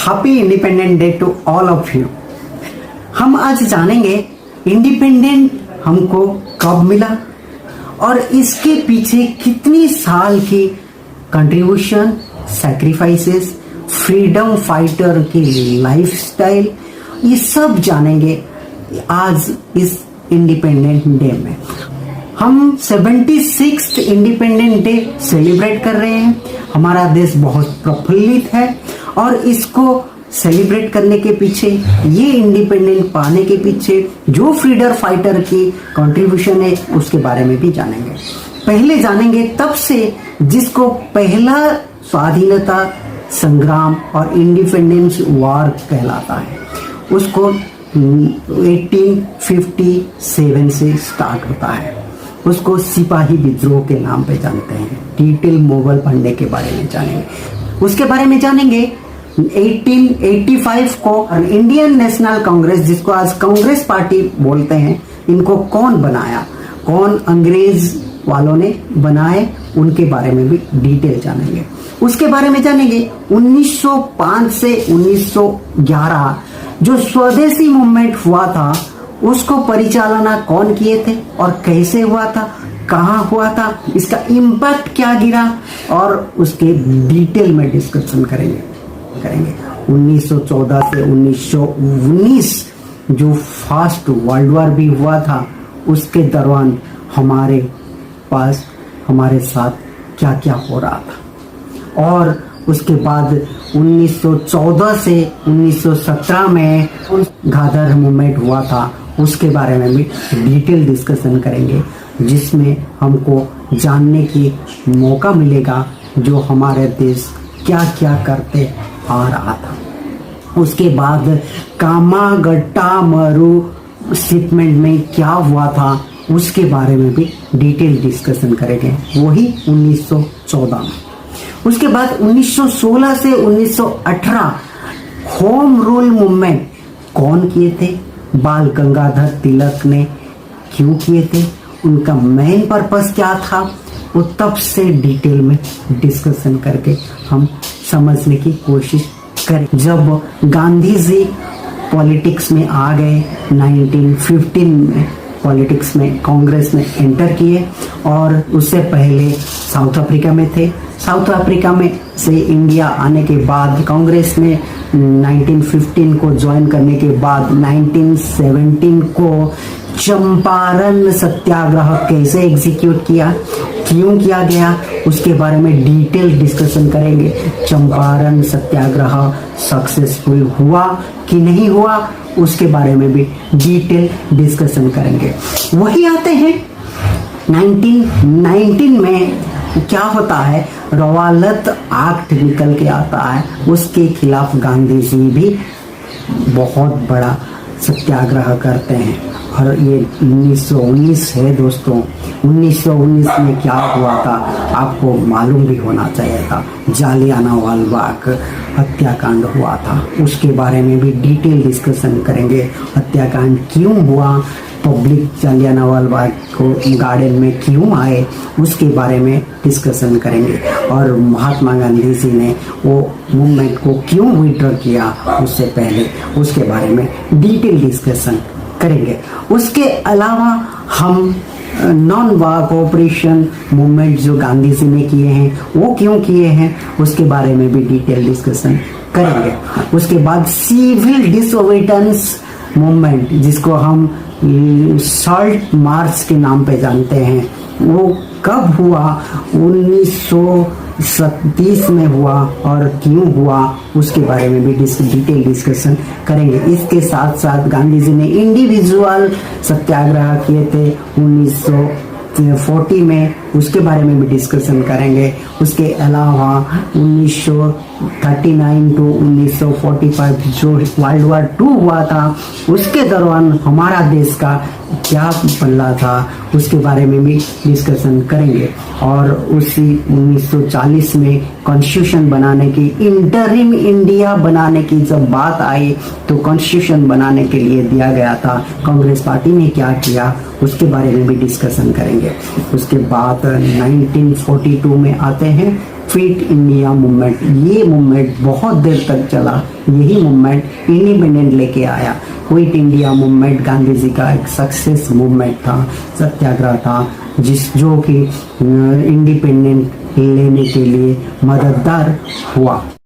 Happy independent day to all of you. हम आज जानेंगे इंडिपेंडेंट हमको कब मिला और इसके पीछे कितनी साल की कंट्रीब्यूशन, सैक्रिफाइसेस, फ्रीडम फाइटर की लाइफस्टाइल, ये सब जानेंगे आज इस इंडिपेंडेंट डे में। हम 76th इंडिपेंडेंट डे सेलिब्रेट कर रहे हैं। हमारा देश बहुत प्रफुल्लित है और इसको सेलिब्रेट करने के पीछे, ये इंडिपेंडेंट पाने के पीछे जो फ्रीडम फाइटर की कंट्रीब्यूशन है उसके बारे में भी जानेंगे। पहले जानेंगे तब से जिसको पहला स्वाधीनता संग्राम और इंडिपेंडेंस वॉर कहलाता है, उसको 1857 से स्टार्ट होता है। उसको सिपाही विद्रोह के नाम पे जानते हैं। डिटेल मुगल पढ़ने के बारे में जानेंगे। उसके बारे में जानेंगे 1885 को इंडियन नेशनल कांग्रेस, जिसको आज कांग्रेस पार्टी बोलते हैं, इनको कौन बनाया, कौन अंग्रेज वालों ने बनाए, उनके बारे में भी डिटेल जानेंगे। उसके बारे में जानेंगे 1905 से 1911 जो स्वदेशी मूवमेंट हुआ था, उसको परिचालना कौन किए थे और कैसे हुआ था, कहाँ हुआ था, इसका इम्पैक्ट क्या गिरा, और उसके डिटेल में डिस्कशन करेंगे 1914 से 1919 जो फर्स्ट वर्ल्ड वॉर भी हुआ था, उसके दौरान हमारे पास, हमारे साथ क्या क्या हो रहा था। और उसके बाद 1914 से 1917 में गादर मूवमेंट हुआ था, उसके बारे में भी डिटेल डिस्कशन करेंगे, जिसमें हमको जानने की मौका मिलेगा जो हमारे देश क्या क्या करते आ रहा था। उसके बाद कामागट्टा मरु शिपमेंट में क्या हुआ था, उसके बारे में भी डिटेल डिस्कशन करेंगे, वही 1914 में। उसके बाद 1916 से 1918 होम रूल मूवमेंट कौन किए थे, बाल गंगाधर तिलक ने क्यों किए थे, उनका मेन पर्पस क्या था, वो तब से डिटेल में डिस्कशन करके हम समझने की कोशिश करें। जब गांधी जी पॉलिटिक्स में आ गए 1915 में, पॉलिटिक्स में, कांग्रेस में एंटर किए, और उससे पहले साउथ अफ्रीका में थे। साउथ अफ्रीका में से इंडिया आने के बाद कांग्रेस में 1915 को ज्वाइन करने के बाद 1917 को चंपारण सत्याग्रह कैसे एग्जीक्यूट किया, क्यों किया गया, उसके बारे में डिटेल डिस्कशन करेंगे। चंपारण सत्याग्रह सक्सेसफुल हुआ कि नहीं हुआ, उसके बारे में भी डिटेल डिस्कशन करेंगे। वही आते हैं 1919 में क्या होता है, रवालत एक्ट निकल के आता है, उसके खिलाफ गांधी जी भी बहुत बड़ा सत्याग्रह करते हैं। और ये 1919 है दोस्तों। 1919 में क्या हुआ था आपको मालूम भी होना चाहिए था। जालियानवाला बाग हत्याकांड हुआ था, उसके बारे में भी डिटेल डिस्कशन करेंगे। हत्याकांड क्यों हुआ, पब्लिक जालियानवाला बाग को गार्डन में क्यों आए, उसके बारे में डिस्कशन करेंगे। और महात्मा गांधी जी ने वो मूवमेंट को क्यों विड्रॉ किया उससे पहले, उसके बारे में डिटेल डिस्कशन करेंगे। उसके अलावा हम नॉन वार कोऑपरेशन मूवमेंट जो गांधी जी ने किए हैं, वो क्यों किए हैं, उसके बारे में भी डिटेल डिस्कशन करेंगे। उसके बाद सिविल डिसोबीडियंस मूवमेंट, जिसको हम सॉल्ट मार्च के नाम पे जानते हैं, वो कब हुआ, 1930 में हुआ और क्यों हुआ, उसके बारे में भी डिटेल डिस्कशन करेंगे। इसके साथ साथ गांधी जी ने इंडिविजुअल सत्याग्रह किए थे 1940 में, उसके बारे में भी डिस्कशन करेंगे। उसके अलावा 1939 टू 1945 जो वर्ल्ड वॉर 2 हुआ था, उसके दौरान हमारा देश का क्या पल्ला था, उसके बारे में भी डिस्कशन करेंगे। और उसी 1940 में कॉन्स्टिट्यूशन बनाने की, इंटरिम इंडिया बनाने की जब बात आई, तो कॉन्स्टिट्यूशन बनाने के लिए दिया गया था, कांग्रेस पार्टी ने क्या किया, उसके बारे में भी डिस्कशन करेंगे। उसके बाद 1942 में आते हैं फिट इंडिया मूवमेंट, ये मूवमेंट बहुत देर तक चला। यही मूवमेंट इंडिपेंडेंट लेके आया। Quit India movement Gandhi ji का एक सक्सेस मूवमेंट था, सत्याग्रह था, जो कि इंडिपेंडेंट लेने के लिए मददगार हुआ।